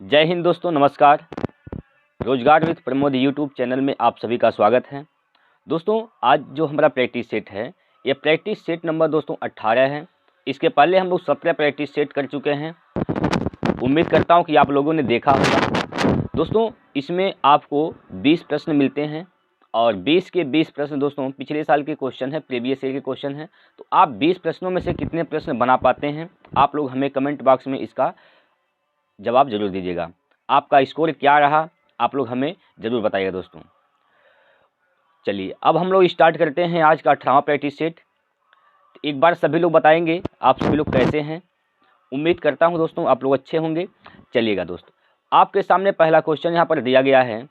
जय हिंद दोस्तों, नमस्कार। रोजगार विद प्रमोद यूट्यूब चैनल में आप सभी का स्वागत है। दोस्तों, आज जो हमारा प्रैक्टिस सेट है, ये प्रैक्टिस सेट नंबर दोस्तों 18 है। इसके पहले हम लोग 17 प्रैक्टिस सेट कर चुके हैं। उम्मीद करता हूँ कि आप लोगों ने देखा होगा। दोस्तों, इसमें आपको 20 प्रश्न मिलते हैं और 20 के 20 प्रश्न दोस्तों पिछले साल के क्वेश्चन है, प्रीवियस ईयर के क्वेश्चन है। तो आप 20 प्रश्नों में से कितने प्रश्न बना पाते हैं, आप लोग हमें कमेंट बॉक्स में इसका जवाब जरूर दीजिएगा। आपका स्कोर क्या रहा, आप लोग हमें ज़रूर बताइएगा दोस्तों। चलिए, अब हम लोग स्टार्ट करते हैं आज का 18वां प्रैक्टिस सेट। एक बार सभी लोग बताएंगे आप सभी लोग कैसे हैं। उम्मीद करता हूं दोस्तों आप लोग अच्छे होंगे। चलिएगा दोस्तों, आपके सामने पहला क्वेश्चन यहाँ पर दिया गया है।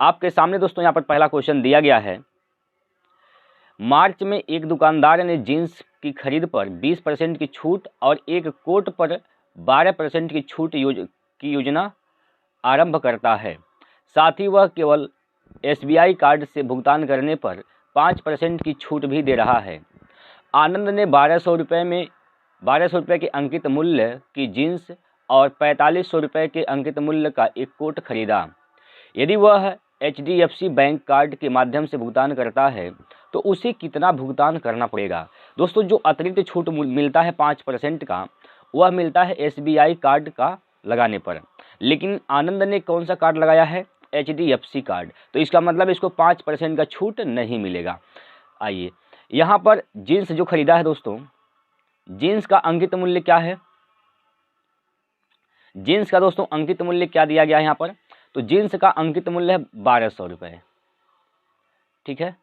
आपके सामने दोस्तों यहाँ पर पहला क्वेश्चन दिया गया है। मार्च में एक दुकानदार ने जीन्स की खरीद पर 20% की छूट और एक कोट पर 12% की छूट की योजना आरंभ करता है। साथ ही वह केवल SBI कार्ड से भुगतान करने पर 5% की छूट भी दे रहा है। आनंद ने 1200 रुपये के अंकित मूल्य की जीन्स और 4500 रुपये के अंकित मूल्य का एक कोट खरीदा। यदि वह HDFC बैंक कार्ड के माध्यम से भुगतान करता है तो उसे कितना भुगतान करना पड़ेगा। दोस्तों, जो अतिरिक्त छूट मिलता है 5% का, वह मिलता है SBI कार्ड का लगाने पर। लेकिन आनंद ने कौन सा कार्ड लगाया है? HDFC card. तो इसका मतलब इसको 5% का छूट नहीं मिलेगा। आइए, यहाँ पर जीन्स जो खरीदा है दोस्तों, जीन्स का अंकित मूल्य क्या है? जीन्स का दोस्तों अंकित मूल्य क्या दिया गया है यहाँ पर? तो जीन्स का अंकित मूल्य है 1200 रुपये। ठीक है,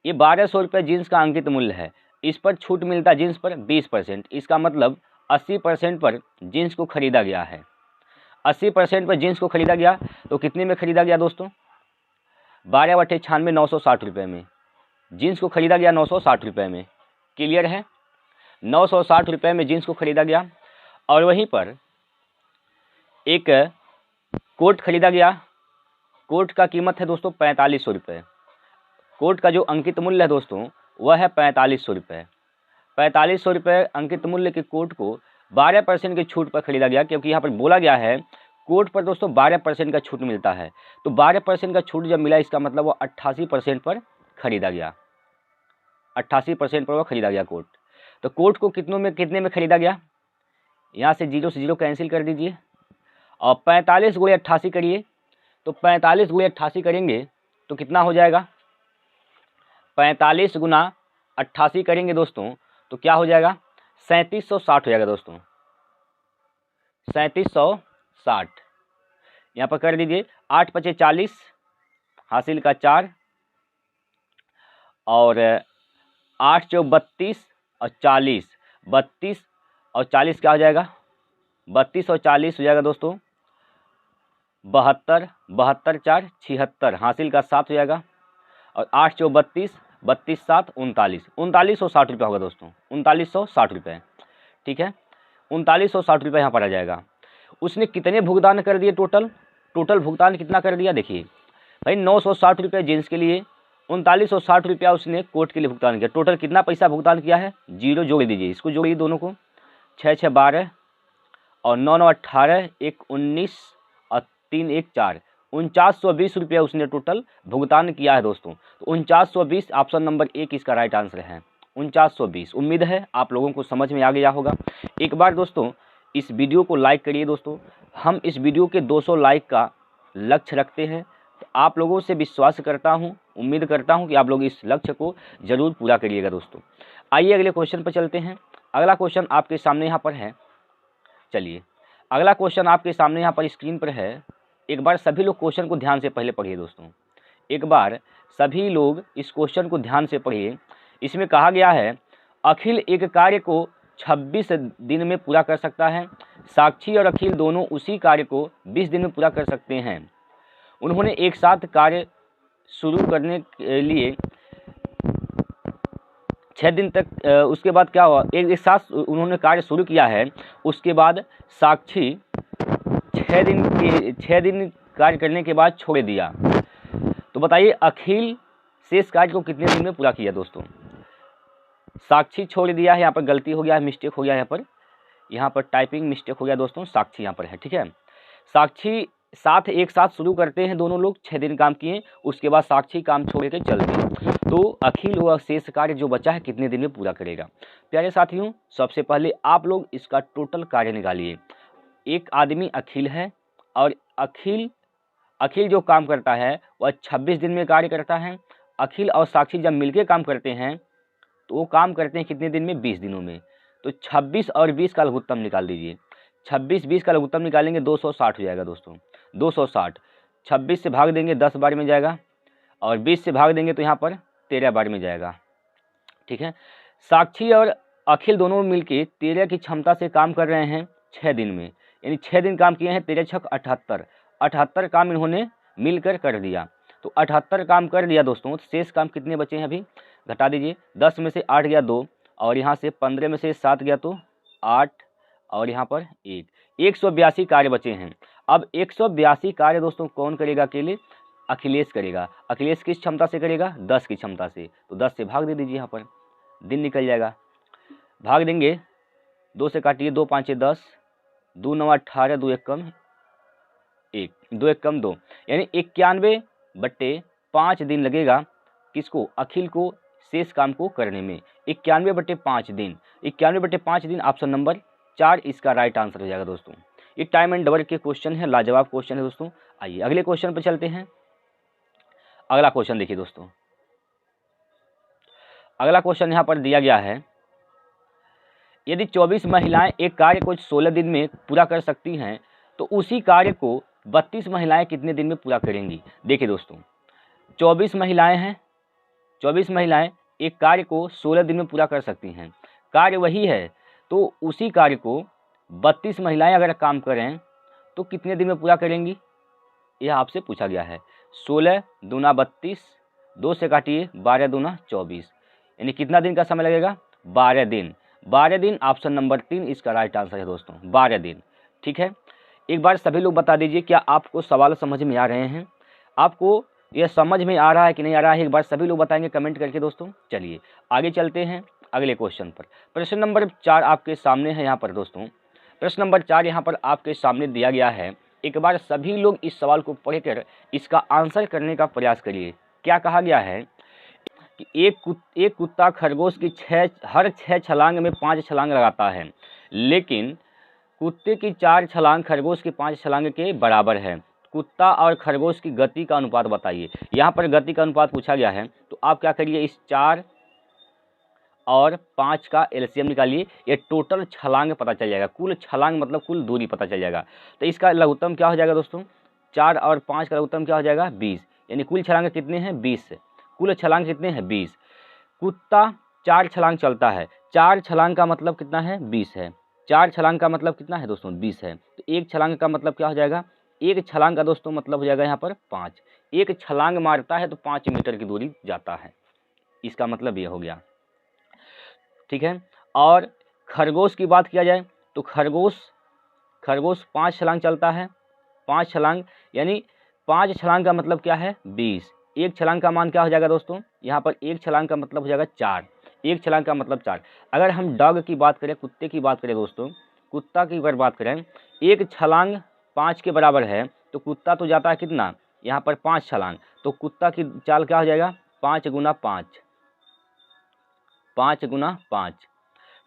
ये 1200 रुपये जीन्स का अंकित मूल्य है। इस पर छूट मिलता है जीन्स पर 20%। इसका मतलब 80% पर जीन्स को खरीदा गया है। 80% पर जीन्स को खरीदा गया तो कितने में खरीदा गया दोस्तों? 12/96 960 रुपये में जीन्स को खरीदा गया। 960 रुपये में, क्लियर है? 960 रुपये में जीन्स को खरीदा गया। और वहीं पर एक कोट खरीदा गया। कोट का कीमत है दोस्तों 4500 रुपये। कोट का जो अंकित मूल्य है दोस्तों वह है 4500 रुपये। 4500 रुपये अंकित मूल्य के कोट को 12% की छूट पर खरीदा गया, क्योंकि यहाँ पर बोला गया है कोट पर दोस्तों 12% का छूट मिलता है। तो 12% का छूट जब मिला, इसका मतलब वो 88% पर खरीदा गया। 88% पर वह खरीदा गया कोट। तो कोट को कितने में खरीदा गया? यहाँ से 0 से 0 कैंसिल कर दीजिए और 45 × 88 करिए। तो 45 × 88 करेंगे तो कितना हो जाएगा? 45 × 88 करेंगे दोस्तों तो क्या हो जाएगा? 3760 हो जाएगा दोस्तों। 3760 यहाँ पर कर दीजिए। 8 × 5 = 40, हासिल का 4 और 8 × 4 = 32 और 40, 32 और 40 क्या हो जाएगा? 32 और 40 हो जाएगा दोस्तों 72, 72 × 4 = 76, हासिल का 7 हो जाएगा। और 8 × 4 = 32, 32 × 7 = 39, 3960 रुपये होगा दोस्तों। 3960 रुपये, ठीक है। 3960 रुपये यहाँ पर आ जाएगा। उसने कितने भुगतान कर दिए? टोटल भुगतान कितना कर दिया? देखिए भाई, 960 रुपये जीन्स के लिए, 3960 रुपया उसने कोट के लिए भुगतान किया। टोटल कितना पैसा भुगतान किया है? 0 जोड़ दीजिए, इसको जोड़िए दोनों को। 6 × 6 = 12 और 9 × 9 = 18, 1 × 19 और 3 × 1 = 4, 4920 रुपया उसने टोटल भुगतान किया है दोस्तों। तो 4920 ऑप्शन नंबर 1 इसका राइट आंसर है। 4920। उम्मीद है आप लोगों को समझ में आ गया होगा। एक बार दोस्तों इस वीडियो को लाइक करिए दोस्तों। हम इस वीडियो के 200 लाइक का लक्ष्य रखते हैं। तो आप लोगों से विश्वास करता हूँ, उम्मीद करता हूँ कि आप लोग इस लक्ष्य को ज़रूर पूरा करिएगा दोस्तों। आइए अगले क्वेश्चन पर चलते हैं। अगला क्वेश्चन आपके सामने यहाँ पर है। चलिए, अगला क्वेश्चन आपके सामने यहाँ पर स्क्रीन पर है। एक बार सभी लोग क्वेश्चन को ध्यान से पहले पढ़िए दोस्तों। एक बार सभी लोग इस क्वेश्चन को ध्यान से पढ़िए। इसमें कहा गया है, अखिल एक कार्य को 26 दिन में पूरा कर सकता है। साक्षी और अखिल दोनों उसी कार्य को 20 दिन में पूरा कर सकते हैं। उन्होंने एक साथ कार्य शुरू करने के लिए 6 दिन तक, उसके बाद क्या हुआ? एक साथ उन्होंने कार्य शुरू किया है। उसके बाद साक्षी 6 दिन कार्य करने के बाद छोड़ दिया। तो बताइए अखिल शेष कार्य को कितने दिन में पूरा किया दोस्तों? साक्षी छोड़ दिया है, यहाँ पर गलती हो गया है, मिस्टेक हो गया है यहाँ पर। यहाँ पर टाइपिंग मिस्टेक हो गया दोस्तों, साक्षी यहाँ पर है, ठीक है। साक्षी साथ एक साथ शुरू करते हैं दोनों लोग, 6 दिन काम किए, उसके बाद साक्षी काम छोड़ के चलते हैं। तो अखिल व शेष कार्य जो बचा है कितने दिन में पूरा करेगा। प्यारे साथियों, सबसे पहले आप लोग इसका टोटल कार्य निकालिए। एक आदमी अखिल है और अखिल जो काम करता है वह 26 दिन में कार्य करता है। अखिल और साक्षी जब मिलके काम करते हैं तो वो काम करते हैं कितने दिन में, 20 दिनों में। तो 26 और 20 का लघुत्तम निकाल दीजिए। 26-20 का लघुत्तम निकालेंगे 260 हो जाएगा दोस्तों, 260। 26 से भाग देंगे 10 बार में जाएगा और 20 से भाग देंगे तो यहाँ पर 13 बार में जाएगा, ठीक है। साक्षी और अखिल दोनों मिलके 13 की क्षमता से काम कर रहे हैं 6 दिन में, यानी 6 दिन काम किए हैं, 13 छक 78, 78 काम इन्होंने मिलकर कर दिया। तो 78 काम कर दिया दोस्तों, तो शेष काम कितने बचे हैं अभी, घटा दीजिए। 10 में से 8 गया 2 और यहाँ से 15 में से 7 गया तो 8 और यहाँ पर 1, 182 कार्य बचे हैं। अब 182 कार्य दोस्तों कौन करेगा अकेले, अखिलेश करेगा। अखिलेश किस क्षमता से करेगा, 10 की क्षमता से। तो 10 से भाग दे दीजिए, यहाँ पर दिन निकल जाएगा। भाग देंगे, 2 से काटिए, 2 5 10, 2 9 18, 2 1 कम 1, 2 1 कम 2, यानी 91/5 दिन लगेगा किसको, अखिल को शेष काम को करने में। 91/5 दिन, 91/5 दिन ऑप्शन नंबर 4 इसका राइट आंसर हो जाएगा दोस्तों। ये टाइम एंड वर्क के क्वेश्चन है, लाजवाब क्वेश्चन है दोस्तों। आइए अगले क्वेश्चन पर चलते हैं। अगला क्वेश्चन देखिए दोस्तों, अगला क्वेश्चन यहाँ पर दिया गया है, यदि 24 महिलाएं एक कार्य को 16 दिन में पूरा कर सकती हैं तो उसी कार्य को 32 महिलाएं कितने दिन में पूरा करेंगी। देखिए दोस्तों, 24 महिलाएं हैं, 24 महिलाएं एक कार्य को 16 दिन में पूरा कर सकती हैं, कार्य वही है, तो उसी कार्य को 32 महिलाएं अगर काम करें तो कितने दिन में पूरा करेंगी, यह आपसे पूछा गया है। 16 दूना 32, 2 से काटिए, 12 दूना 24, यानी कितना दिन का समय लगेगा, 12 दिन। 12 दिन ऑप्शन नंबर 3 इसका राइट आंसर है दोस्तों, 12 दिन, ठीक है। एक बार सभी लोग बता दीजिए, क्या आपको सवाल समझ में आ रहे हैं, आपको यह समझ में आ रहा है कि नहीं आ रहा है, एक बार सभी लोग बताएंगे कमेंट करके दोस्तों। चलिए आगे चलते हैं अगले क्वेश्चन पर। प्रश्न नंबर 4 आपके सामने है यहाँ पर दोस्तों। प्रश्न नंबर 4 यहाँ पर आपके सामने दिया गया है। एक बार सभी लोग इस सवाल को पढ़कर इसका आंसर करने का प्रयास करिए। क्या कहा गया है कि एक कुत्ता खरगोश की हर 6 छलांग में 5 छलांग लगाता है, लेकिन कुत्ते की 4 छलांग खरगोश की 5 छलांग के बराबर है। कुत्ता और खरगोश की गति का अनुपात बताइए। यहाँ पर गति का अनुपात पूछा गया है, तो आप क्या करिए, इस 4 और 5 का एलसीएम निकालिए, ये टोटल छलांग पता चल जाएगा। कुल छलांग मतलब कुल दूरी पता चल जाएगा। तो इसका लघुत्तम क्या हो जाएगा दोस्तों, 4 और 5 का लघुत्तम क्या हो जाएगा, 20, यानी कुल छलांग कितने हैं, 20। कुल छलांग कितने हैं, 20। कुत्ता 4 छलांग चलता है, 4 छलांग का मतलब कितना है, 20 है। 4 छलांग का मतलब कितना है दोस्तों, 20 है। तो एक छलांग का मतलब क्या हो जाएगा, एक छलांग का दोस्तों मतलब हो जाएगा यहाँ पर 5। एक छलांग मारता है तो 5 मीटर की दूरी जाता है, इसका मतलब ये हो गया, ठीक है। और खरगोश की बात किया जाए तो खरगोश 5 छलांग चलता है, 5 छलांग यानी 5 छलांग का मतलब क्या है, 20। एक छलांग का मान क्या हो जाएगा दोस्तों, यहाँ पर एक छलांग का मतलब हो जाएगा 4। एक छलांग का मतलब 4। अगर हम डॉग की बात करें, कुत्ते की बात करें दोस्तों, कुत्ता की अगर बात करें, एक छलांग 5 के बराबर है, तो कुत्ता तो जाता है कितना, यहाँ पर 5 छलांग, तो कुत्ता की चाल क्या हो जाएगा, 5 गुना 5, 5 गुना 5,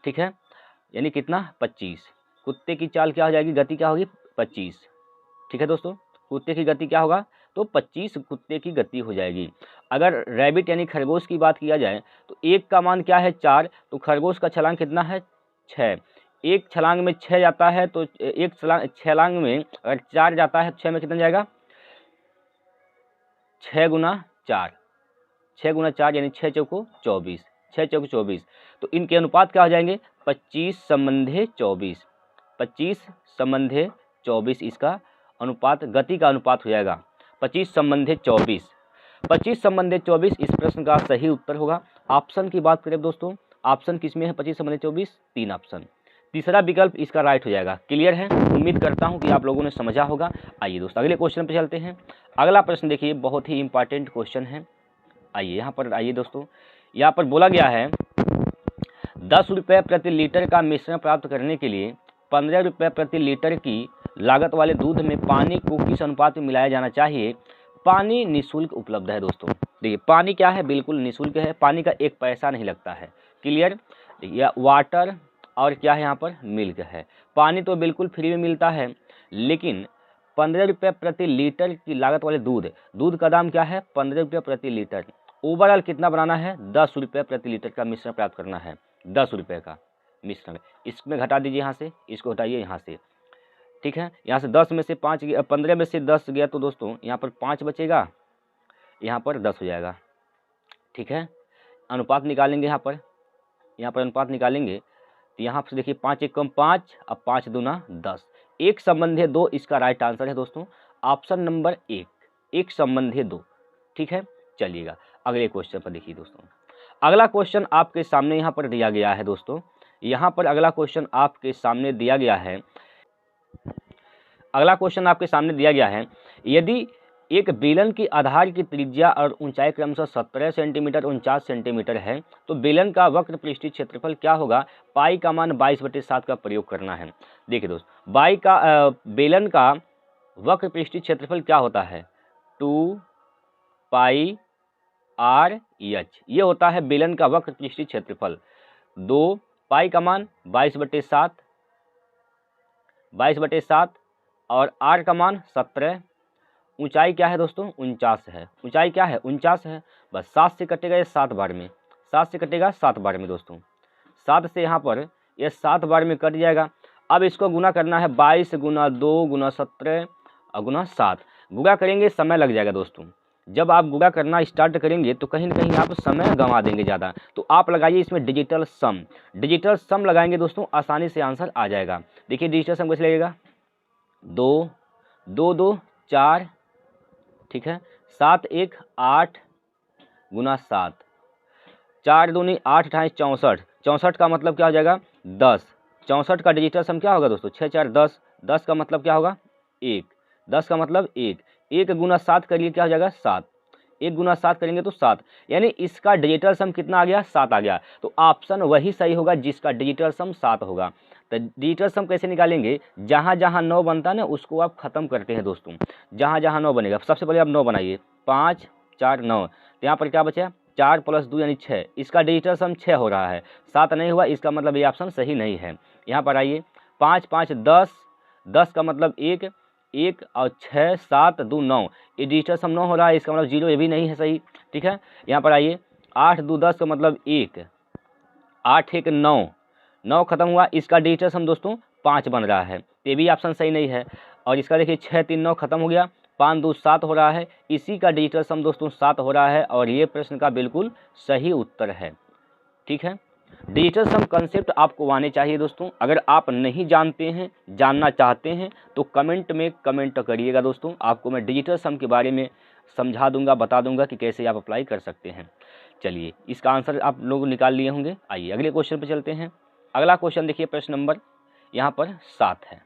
ठीक है, यानी कितना, 25। कुत्ते की चाल क्या हो जाएगी, गति क्या होगी, 25, ठीक है दोस्तों। कुत्ते की गति क्या होगा, तो 25 कुत्ते की गति हो जाएगी। अगर रैबिट यानी खरगोश की बात किया जाए तो एक का मान क्या है, 4, तो खरगोश का छलांग कितना है, 6। एक छलांग में 6 जाता है, तो एक छलांग में अगर 4 जाता है, 6 में कितना जाएगा, 6 गुना 4, 6 गुना 4 यानी 6 चौको 24, 6 चौको 24। तो इनके अनुपात क्या हो जाएंगे, 25 संबंधे 24, 25 संबंधे 24 इसका अनुपात, गति का अनुपात हो जाएगा 25 संबंधे 24। 25 संबंधे 24 इस प्रश्न का सही उत्तर होगा। ऑप्शन की बात करें दोस्तों, ऑप्शन किस में है, 25 संबंधे 24, 3 ऑप्शन, तीसरा विकल्प इसका राइट हो जाएगा। क्लियर है, उम्मीद करता हूं कि आप लोगों ने समझा होगा। आइए दोस्तों अगले क्वेश्चन पे चलते हैं। अगला प्रश्न देखिए, बहुत ही इंपॉर्टेंट क्वेश्चन है। आइए यहाँ पर आइए दोस्तों, यहाँ पर बोला गया है 10 रुपये प्रति लीटर का मिश्रण प्राप्त करने के लिए 15 रुपये प्रति लीटर की लागत वाले दूध में पानी को किस अनुपात में मिलाया जाना चाहिए? पानी निःशुल्क उपलब्ध है दोस्तों। देखिए पानी क्या है, बिल्कुल निःशुल्क है, पानी का एक पैसा नहीं लगता है। क्लियर? या वाटर और क्या है यहाँ पर, मिल्क है। पानी तो बिल्कुल फ्री में मिलता है, लेकिन 15 रुपये प्रति लीटर की लागत वाले दूध का दाम क्या है, 15 रुपये प्रति लीटर। ओवरऑल कितना बनाना है, 10 रुपये प्रति लीटर का मिश्रण प्राप्त करना है, 10 रुपये का मिश्रण। इसमें घटा दीजिए, यहाँ से इसको हटाइए यहाँ से, ठीक है। यहाँ से 10 में से 5 गया, 15 में से 10 गया तो दोस्तों यहाँ पर 5 बचेगा, यहाँ पर 10 हो जाएगा, ठीक है। अनुपात निकालेंगे, यहाँ पर अनुपात निकालेंगे तो यहाँ पर देखिए 5 एक कम 5, अब 5 दूना 10, एक संबंधी 2 इसका राइट आंसर है दोस्तों, ऑप्शन नंबर 1, एक संबंधी 2, ठीक है। चलिएगा अगले क्वेश्चन पर देखिए दोस्तों। अगला क्वेश्चन आपके सामने यहाँ पर दिया गया है दोस्तों, यहाँ पर अगला क्वेश्चन आपके सामने दिया गया है। अगला क्वेश्चन आपके सामने दिया गया है, यदि एक बेलन की आधार की त्रिज्या और ऊंचाई क्रमशः 17 सेंटीमीटर 49 सेंटीमीटर है, तो बेलन का वक्र पृष्ठीय क्षेत्रफल क्या होगा? पाई का मान 22/7 का प्रयोग करना है। देखिए दोस्त, बेलन का वक्र पृष्ठीय क्षेत्रफल क्या होता है? 2 पाई आर एच, ये होता है बेलन का वक्र पृष्ठीय क्षेत्रफल। 2 पाई का मान 22/7 और आर का मान 17, ऊंचाई क्या है दोस्तों? 49 है। ऊंचाई क्या है? 49 है। बस 7 से कटेगा ये 7 बार में, 7 से कटेगा 7 बार में दोस्तों, 7 से यहाँ पर ये 7 बार में कट जाएगा। अब इसको गुना करना है, 22 गुना 2 गुना 17 और गुना 7। गुणा करेंगे समय लग जाएगा दोस्तों, जब आप गुणा करना स्टार्ट करेंगे तो कहीं ना कहीं आप समय गंवा देंगे ज़्यादा। तो आप लगाइए इसमें डिजिटल सम लगाएंगे दोस्तों, आसानी से आंसर आ जाएगा। देखिए डिजिटल सम कैसे लगेगा, 2 2 2 4, ठीक है, 7 1 8 गुना 7, 4 दूनी 8 28 64, 64 का मतलब क्या हो जाएगा? 10। 64 का डिजिटल सम क्या होगा दोस्तों? 6 4 10, 10 का मतलब क्या होगा? 1, 10 का मतलब 1, 1 गुना 7 करिए क्या हो जाएगा? 7, 1 गुना 7 करेंगे तो 7, यानी इसका डिजिटल सम कितना आ गया? 7 आ गया। तो ऑप्शन वही सही होगा जिसका डिजिटल सम 7 होगा। तो डिजिटल सम कैसे निकालेंगे? जहाँ जहाँ 9 बनता है ना उसको आप खत्म करते हैं दोस्तों, जहाँ जहाँ 9 बनेगा सबसे पहले आप 9 बनाइए, 5 4 9, तो यहाँ पर क्या बचा? 4 + 2 यानी 6, इसका डिजिटल सम 6 हो रहा है, 7 नहीं हुआ, इसका मतलब ये ऑप्शन सही नहीं है। यहाँ पर आइए, 5 5 10, 10 का मतलब 1 1 और 6 7 2 9, ये डिजिटल सम 9 हो रहा है, इसका मतलब 0, ये भी नहीं है सही, ठीक है। यहाँ पर आइए, 8 2 10 का मतलब 1, 8 1 9, 9 खत्म हुआ, इसका डिजिटल सम दोस्तों 5 बन रहा है, ये भी ऑप्शन सही नहीं है। और इसका देखिए 6 3 9 खत्म हो गया, 5 2 7 हो रहा है, इसी का डिजिटल सम दोस्तों 7 हो रहा है, और ये प्रश्न का बिल्कुल सही उत्तर है, ठीक है। डिजिटल सम कंसेप्ट आपको आने चाहिए दोस्तों। अगर आप नहीं जानते हैं, जानना चाहते हैं तो कमेंट में कमेंट करिएगा दोस्तों, आपको मैं डिजिटल सम के बारे में समझा दूंगा, बता दूंगा कि कैसे आप अप्लाई कर सकते हैं। चलिए इसका आंसर आप लोग निकाल लिए होंगे। आइए अगले क्वेश्चन पर चलते हैं। अगला क्वेश्चन देखिए, प्रश्न नंबर यहाँ पर 7 है।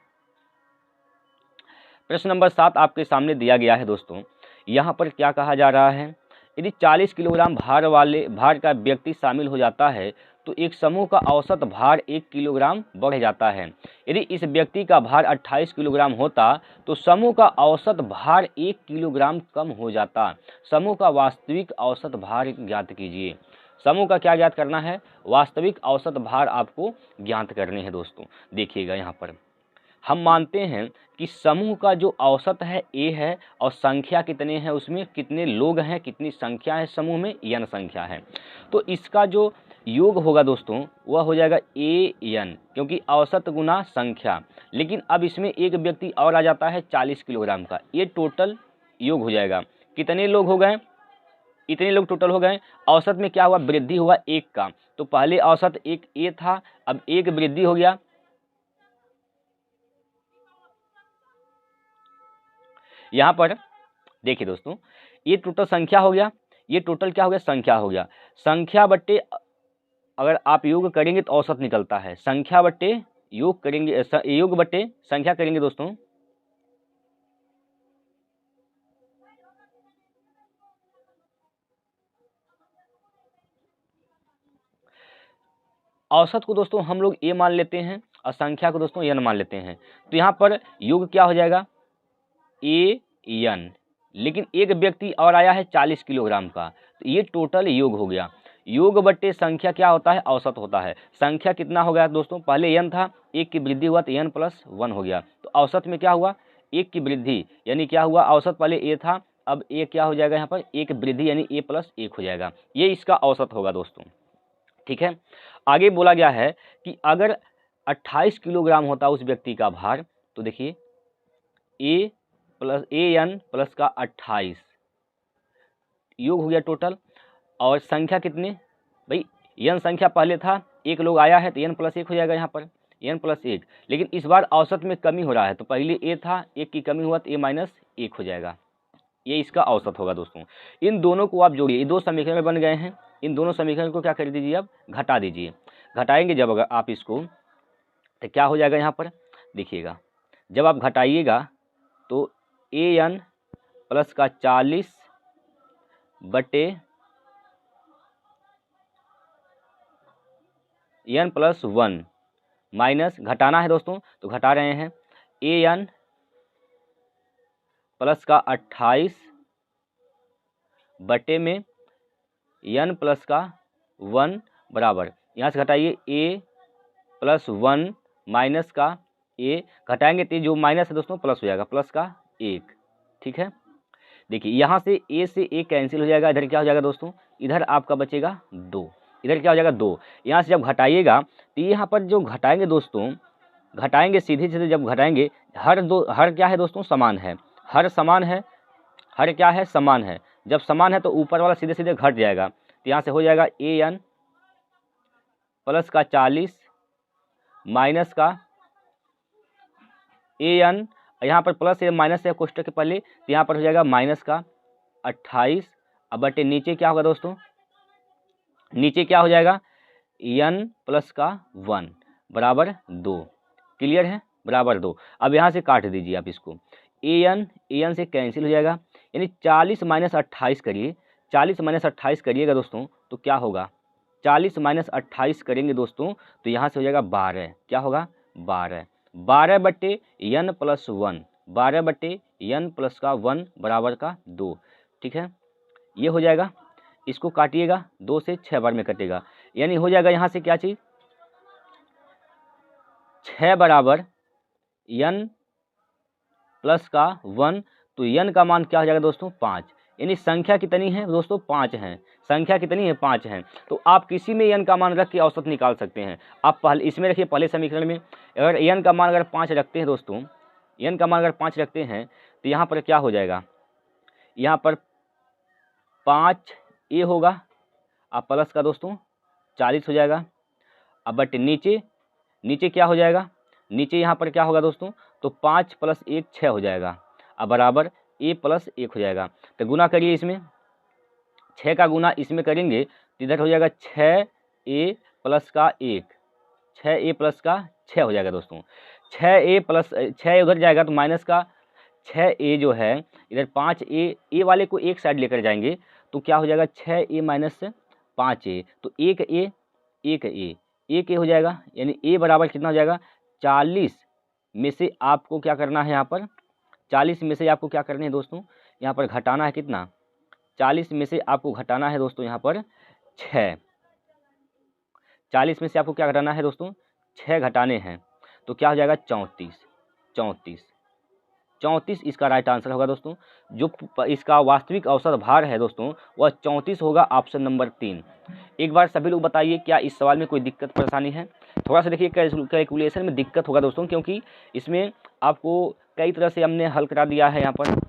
प्रश्न नंबर 7 आपके सामने दिया गया है दोस्तों। यहाँ पर क्या कहा जा रहा है, यदि 40 किलोग्राम भार का व्यक्ति शामिल हो जाता है तो एक समूह का औसत भार 1 किलोग्राम बढ़ जाता है। यदि इस व्यक्ति का भार 28 किलोग्राम होता तो समूह का औसत भार 1 किलोग्राम कम हो जाता। समूह का वास्तविक औसत भार ज्ञात कीजिए। समूह का क्या ज्ञात करना है? वास्तविक औसत भार आपको ज्ञात करने हैं दोस्तों। देखिएगा यहाँ पर हम मानते हैं कि समूह का जो औसत है ए है, और संख्या कितने हैं, उसमें कितने लोग हैं, कितनी संख्या है समूह में, n संख्या है। तो इसका जो योग होगा दोस्तों वह हो जाएगा an, क्योंकि औसत गुना संख्या। लेकिन अब इसमें एक व्यक्ति और आ जाता है 40 किलोग्राम का, ये टोटल योग हो जाएगा। कितने लोग हो गए? इतने लोग टोटल हो गए। औसत में क्या हुआ? वृद्धि हुआ 1 का। तो पहले औसत 1 ए था, अब 1 वृद्धि हो गया। यहाँ पर देखिए दोस्तों, ये टोटल संख्या हो गया, ये टोटल क्या हो गया? संख्या हो गया। संख्या बट्टे अगर आप योग करेंगे तो औसत निकलता है, संख्या बट्टे योग करेंगे, योग बट्टे संख्या करेंगे दोस्तों, औसत को दोस्तों हम लोग ए मान लेते हैं और संख्या को दोस्तों n मान लेते हैं। तो यहाँ पर योग क्या हो जाएगा an, लेकिन एक व्यक्ति और आया है 40 किलोग्राम का, तो ये टोटल योग हो गया। योग बट्टे संख्या क्या होता है, औसत होता है। संख्या कितना हो गया दोस्तों, पहले n था, एक की वृद्धि हुआ तो n+1 हो गया, तो औसत में क्या हुआ, एक की वृद्धि, यानी क्या हुआ, औसत पहले a था, अब a क्या हो जाएगा यहाँ पर, एक वृद्धि यानी a+1 हो जाएगा, ये इसका औसत होगा दोस्तों। ठीक है, आगे बोला गया है कि अगर 28 किलोग्राम होता उस व्यक्ति का भार, तो देखिए an प्लस का 28 योग हो गया टोटल, और संख्या कितने भाई, n संख्या पहले था, एक लोग आया है तो n+1 हो जाएगा यहाँ पर, n+1, लेकिन इस बार औसत में कमी हो रहा है, तो पहले a था, एक की कमी हुआ तो a-1 हो जाएगा, ये इसका औसत होगा दोस्तों। इन दोनों को आप जोड़िए, ये दो समीकरण में बन गए हैं, इन दोनों समीकरण को क्या कर दीजिए, अब घटा दीजिए। घटाएंगे जब अगर आप इसको, तो क्या हो जाएगा यहाँ पर देखिएगा, जब आप घटाइएगा तो an प्लस का 40 बटे n+1 माइनस, घटाना है दोस्तों तो घटा रहे हैं, an प्लस का 28 बटे में n प्लस का 1 बराबर, यहाँ से घटाइए a+1 माइनस का a, घटाएंगे तो जो माइनस है दोस्तों प्लस हो जाएगा, प्लस का 1। ठीक है, देखिए यहाँ से a से a कैंसिल हो जाएगा, इधर क्या हो जाएगा दोस्तों, इधर आपका बचेगा 2, इधर क्या हो जाएगा 2। यहाँ से जब घटाइएगा तो यहाँ पर जो घटाएंगे दोस्तों, घटाएंगे सीधे सीधे जब घटाएंगे, हर क्या है दोस्तों, समान है, हर समान है, हर क्या है, समान है, जब समान है तो ऊपर वाला सीधे सीधे घट जाएगा, तो यहाँ से हो जाएगा an प्लस का 40 माइनस का an, यहाँ पर प्लस या माइनस है कोष्टक के पहले, तो यहाँ पर हो जाएगा माइनस का 28, अब बटे नीचे क्या होगा दोस्तों, नीचे क्या हो जाएगा n प्लस का 1 बराबर 2, क्लियर है, बराबर 2। अब यहाँ से काट दीजिए आप इसको, an से कैंसिल हो जाएगा, यानी 40 माइनस 28 करिए, 40 माइनस 28 करिएगा दोस्तों तो क्या होगा, 40 माइनस 28 करेंगे दोस्तों तो यहाँ से हो जाएगा 12, क्या होगा 12, 12 बट्टे n+1, 12 बट्टे n प्लस का 1 बराबर का 2। ठीक है, ये हो जाएगा, इसको काटिएगा, 2 से 6 बार में कटेगा, यानी हो जाएगा यहाँ से क्या चीज़, 6 बराबर n प्लस का 1, तो n का मान क्या हो जाएगा दोस्तों 5, यानी संख्या कितनी है दोस्तों 5 है, संख्या कितनी है 5 है। तो आप किसी में n का मान रख के औसत निकाल सकते हैं। आप पहले इसमें रखिए, पहले समीकरण में अगर n का मान अगर 5 रखते हैं दोस्तों, n का मान अगर 5 रखते हैं तो यहाँ पर क्या हो जाएगा, यहाँ पर 5a होगा, अब प्लस का दोस्तों 40 हो जाएगा, अब बट नीचे क्या हो जाएगा, नीचे यहाँ पर क्या होगा दोस्तों, तो 5 + 1 6 हो जाएगा, अब बराबर a+1 हो जाएगा। तो गुना करिए, इसमें 6 का गुना इसमें करेंगे तो इधर हो जाएगा 6a प्लस का 1, 6a प्लस का 6 हो जाएगा दोस्तों, 6a प्लस 6 उधर जाएगा तो माइनस का 6a जो है, इधर 5a वाले को एक साइड लेकर जाएंगे तो क्या हो जाएगा 6a माइनस 5a, तो 1a हो जाएगा, यानी a बराबर कितना हो जाएगा 40 में से आपको क्या करना है, यहाँ पर 40 में से आपको क्या करना है दोस्तों, यहाँ पर घटाना है कितना, 40 में से आपको घटाना है दोस्तों यहाँ पर 6, 40 में से आपको क्या घटाना है दोस्तों, 6 घटाने हैं, तो क्या हो जाएगा 34 इसका राइट आंसर होगा दोस्तों। जो इसका वास्तविक औसत भार है दोस्तों वह 34 होगा, ऑप्शन नंबर 3। एक बार सभी लोग बताइए क्या इस सवाल में कोई दिक्कत परेशानी है। थोड़ा सा देखिए कैलकुलेशन में दिक्कत होगा दोस्तों, क्योंकि इसमें आपको कई तरह से हमने हल करा दिया है यहाँ पर।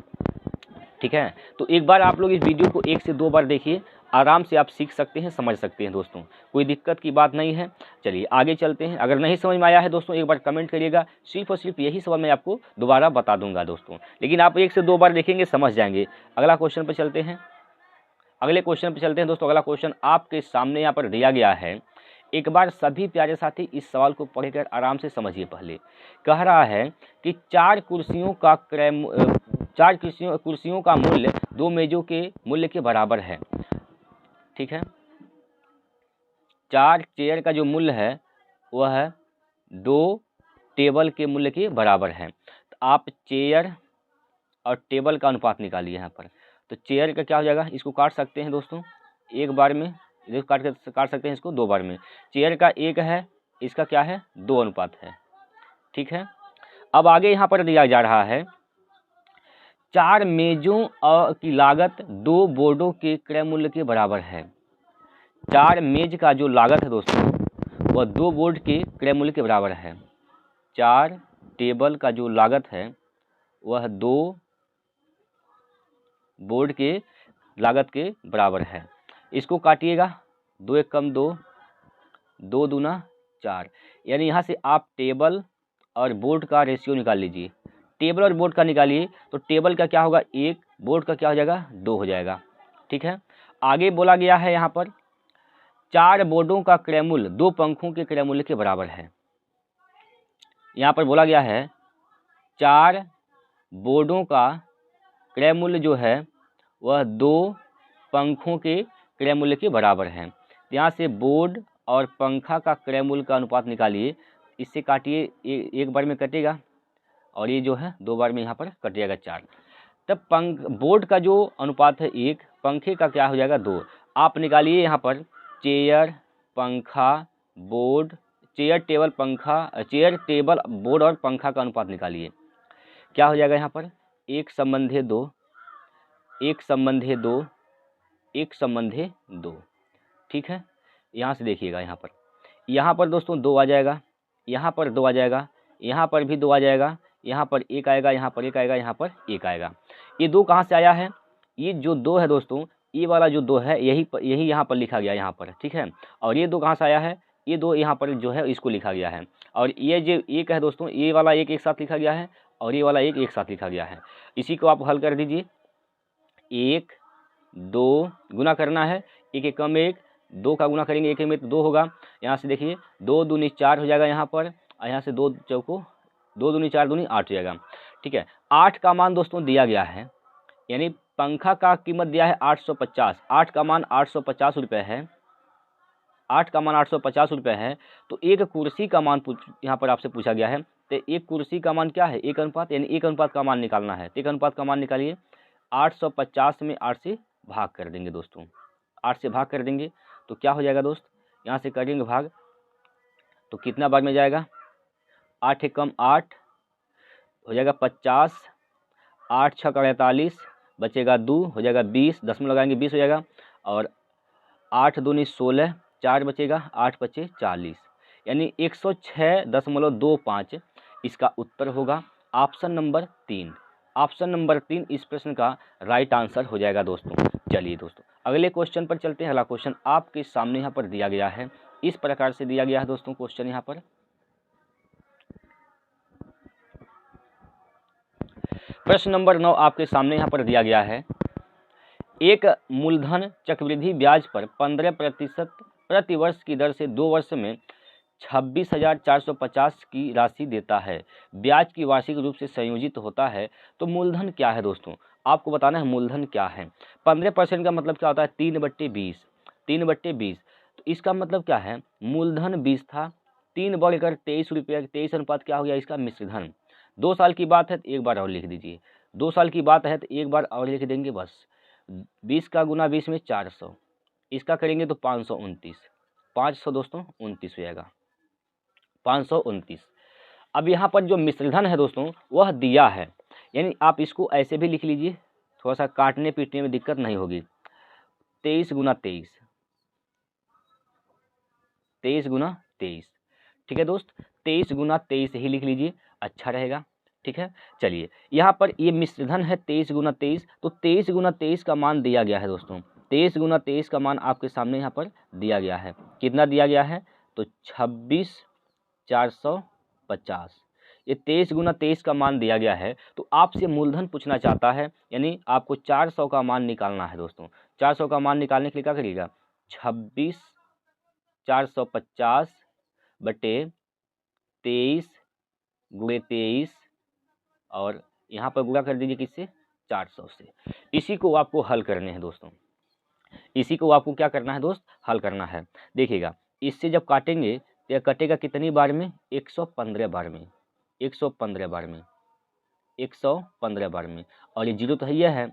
ठीक है, तो एक बार आप लोग इस वीडियो को 1 से 2 बार देखिए, आराम से आप सीख सकते हैं, समझ सकते हैं दोस्तों, कोई दिक्कत की बात नहीं है। चलिए आगे चलते हैं। अगर नहीं समझ में आया है दोस्तों एक बार कमेंट करिएगा, सिर्फ और सिर्फ यही सवाल मैं आपको दोबारा बता दूंगा दोस्तों, लेकिन आप 1 से 2 बार देखेंगे समझ जाएंगे। अगला क्वेश्चन पर चलते हैं, अगले क्वेश्चन पर चलते हैं दोस्तों। अगला क्वेश्चन आपके सामने यहाँ पर दिया गया है, एक बार सभी प्यारे साथी इस सवाल को पढ़कर आराम से समझिए। पहले कह रहा है कि 4 कुर्सियों का मूल्य 2 मेजों के मूल्य के बराबर है। ठीक है, 4 चेयर का जो मूल्य है वह है 2 टेबल के मूल्य के बराबर है। तो आप चेयर और टेबल का अनुपात निकालिए यहाँ पर। तो चेयर का क्या हो जाएगा, इसको काट सकते हैं दोस्तों एक बार में, इसको काट सकते हैं इसको 2 बार में। चेयर का 1 है, इसका क्या है 2 अनुपात है, ठीक है। अब आगे यहाँ पर दिया जा रहा है 4 मेजों की लागत 2 बोर्डों के क्रय मूल्य के बराबर है। 4 मेज का जो लागत है दोस्तों वह 2 बोर्ड के क्रय मूल्य के बराबर है। 4 टेबल का जो लागत है वह 2 बोर्ड के लागत के बराबर है। इसको काटिएगा, 2 एक कम 2, 2 दूना 4, यानी यहाँ से आप टेबल और बोर्ड का रेशियो निकाल लीजिए। टेबल और बोर्ड का निकालिए तो टेबल का क्या होगा 1, बोर्ड का क्या हो जाएगा 2 हो जाएगा, ठीक है। आगे बोला गया है यहाँ पर 4 बोर्डों का क्रय मूल्य 2 पंखों के क्रय मूल्य के बराबर है। यहाँ पर बोला गया है 4 बोर्डों का क्रय मूल्य जो है वह 2 पंखों के क्रय मूल्य के बराबर है। तो यहाँ से बोर्ड और पंखा का क्रय मूल्य का अनुपात निकालिए, इससे काटिए, एक बार में कटेगा और ये जो है 2 बार में यहाँ पर कट जाएगा 4। तब बोर्ड का जो अनुपात है 1, पंखे का क्या हो जाएगा 2। आप निकालिए यहाँ पर चेयर, पंखा, बोर्ड, चेयर टेबल बोर्ड और पंखा का अनुपात निकालिए। क्या हो जाएगा यहाँ पर 1 संबंधी 2, 1 संबंधी 2, 1 संबंधी 2, ठीक है। यहाँ से देखिएगा यहाँ पर दोस्तों 2 आ जाएगा, यहाँ पर 2 आ जाएगा, यहाँ पर भी 2 आ जाएगा, यहाँ पर 1 आएगा, यहाँ पर 1 आएगा, यहाँ पर 1 आएगा। ये 2 कहाँ से आया है, ये जो 2 है दोस्तों, ये वाला जो 2 है यही यहाँ पर लिखा गया यहाँ पर, ठीक है। और ये 2 कहाँ से आया है, ये 2 यहाँ पर जो है इसको लिखा गया है। और ये जो 1 है दोस्तों, ये वाला 1 एक साथ लिखा गया है और ये वाला 1 एक साथ लिखा गया है। इसी को आप हल कर दीजिए। 1 2 गुना करना है, 1 एक कम 1, 2 का गुना करेंगे 1 में तो 2 होगा। यहाँ से देखिए 2 दूनी 4 हो जाएगा यहाँ पर, और यहाँ से 2 चौको 2 दूनी 4 दूनी 8 हो जाएगा, ठीक है। 8 का मान दोस्तों दिया गया है, यानी पंखा का कीमत दिया है 850, 8 का मान 850 रुपये है, 8 का मान 850 रुपये है। तो एक कुर्सी का मान यहाँ पर आपसे पूछा गया है, तो एक कुर्सी का मान क्या है 1 अनुपात, यानी 1 अनुपात का मान निकालना है। तो 1 अनुपात का मान निकालिए, 850 में 8 से भाग कर देंगे दोस्तों, 8 से भाग कर देंगे तो क्या हो जाएगा दोस्त, यहाँ से करेंगे भाग तो कितना बार में जाएगा, 8 एक कम 8 हो जाएगा 50, 8 छः 48, बचेगा 2 हो जाएगा 20, 10 में लगाएंगे 20 हो जाएगा, और 8 दूनी 16, 4 बचेगा, 8 बचे 40, यानी 106.25 इसका उत्तर होगा ऑप्शन नंबर 3। ऑप्शन नंबर 3 इस प्रश्न का राइट आंसर हो जाएगा दोस्तों। चलिए दोस्तों अगले क्वेश्चन पर चलते हैं। अगला क्वेश्चन आपके सामने यहाँ पर दिया गया है, इस प्रकार से दिया गया है दोस्तों क्वेश्चन यहाँ पर। प्रश्न नंबर 9 आपके सामने यहाँ पर दिया गया है, एक मूलधन चक्रवृद्धि ब्याज पर 15% प्रति वर्ष की दर से 2 वर्ष में 26,450 की राशि देता है। ब्याज की वार्षिक रूप से संयोजित होता है, तो मूलधन क्या है दोस्तों, आपको बताना है मूलधन क्या है। 15% का मतलब क्या होता है 3/20, 3/20। तो इसका मतलब क्या है, मूलधन 20 था, 3 बढ़कर 23 रुपये, 23 अनुपात क्या हो गया इसका मिश्रधन। 2 साल की बात है तो एक बार और लिख दीजिए, 2 साल की बात है तो एक बार और लिख देंगे बस। 20 का गुना 20 में 400, इसका करेंगे तो 529, 500 दोस्तों 29 हो जाएगा, 529। अब यहाँ पर जो मिश्रधन है दोस्तों वह दिया है, यानी आप इसको ऐसे भी लिख लीजिए, थोड़ा सा काटने पीटने में दिक्कत नहीं होगी। 23 गुना 23, 23 गुना 23, ठीक है दोस्त, 23 गुना 23 ही लिख लीजिए, अच्छा रहेगा, ठीक है। चलिए यहाँ पर ये मिश्रधन है 23 गुना 23, तो 23 गुना 23 का मान दिया गया है दोस्तों, 23 गुना 23 का मान आपके सामने यहाँ पर दिया गया है। कितना दिया गया है, तो 26,450, ये 23 गुना 23 का मान दिया गया है। तो आपसे मूलधन पूछना चाहता है, यानी आपको 400 का मान निकालना है दोस्तों। 400 का मान निकालने के लिए क्या करिएगा, 26,450 बटे 23 गुणे 23, और यहाँ पर गुणा कर दीजिए किससे, 400 से। इसी को आपको हल करने हैं दोस्तों, इसी को आपको क्या करना है दोस्त, हल करना है। देखिएगा इससे जब काटेंगे तो यह कटेगा कितनी बार में, 115 बार में, 115 बार में, 115 बार में, और ये जीरो तो है, यह है।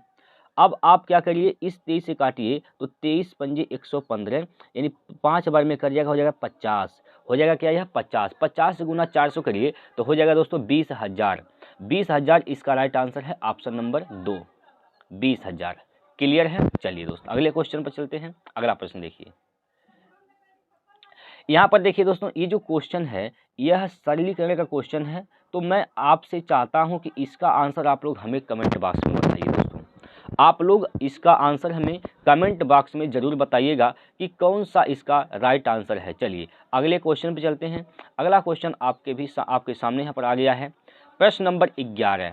अब आप क्या करिए, इस 23 से काटिए तो 23 पंजे 115, यानी 5 बार में कर जाएगा, हो जाएगा 50, हो जाएगा क्या, यह 50, 50 गुना 400 करिए तो हो जाएगा दोस्तों 20,000, 20,000 इसका राइट आंसर है ऑप्शन नंबर 2, 20,000। क्लियर है। चलिए दोस्तों अगले क्वेश्चन पर चलते हैं। अगला प्रश्न देखिए, यहाँ पर देखिए दोस्तों, ये जो क्वेश्चन है यह सरलीकरण का क्वेश्चन है, तो मैं आपसे चाहता हूँ कि इसका आंसर आप लोग हमें कमेंट बॉक्स में बताइए दोस्तों। आप लोग इसका आंसर हमें कमेंट बॉक्स में ज़रूर बताइएगा कि कौन सा इसका राइट आंसर है। चलिए अगले क्वेश्चन पे चलते हैं। अगला क्वेश्चन आपके सामने यहाँ पर आ गया है। प्रश्न नंबर 11,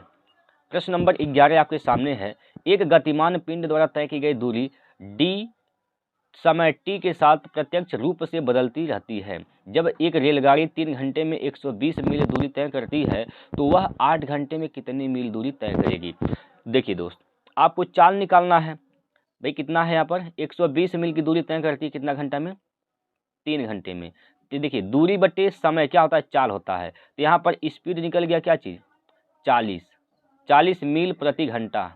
प्रश्न नंबर 11 आपके सामने है। एक गतिमान पिंड द्वारा तय की गई दूरी d समय t के साथ प्रत्यक्ष रूप से बदलती रहती है। जब एक रेलगाड़ी 3 घंटे में 120 मील दूरी तय करती है तो वह 8 घंटे में कितनी मील दूरी तय करेगी। देखिए दोस्त, आपको चाल निकालना है भाई, कितना है यहाँ पर, 120 मील की दूरी तय करती है कितना घंटा में, 3 घंटे में। तो देखिए दूरी बटे समय क्या होता है, चाल होता है। तो यहाँ पर स्पीड निकल गया क्या चीज़, 40 मील प्रति घंटा,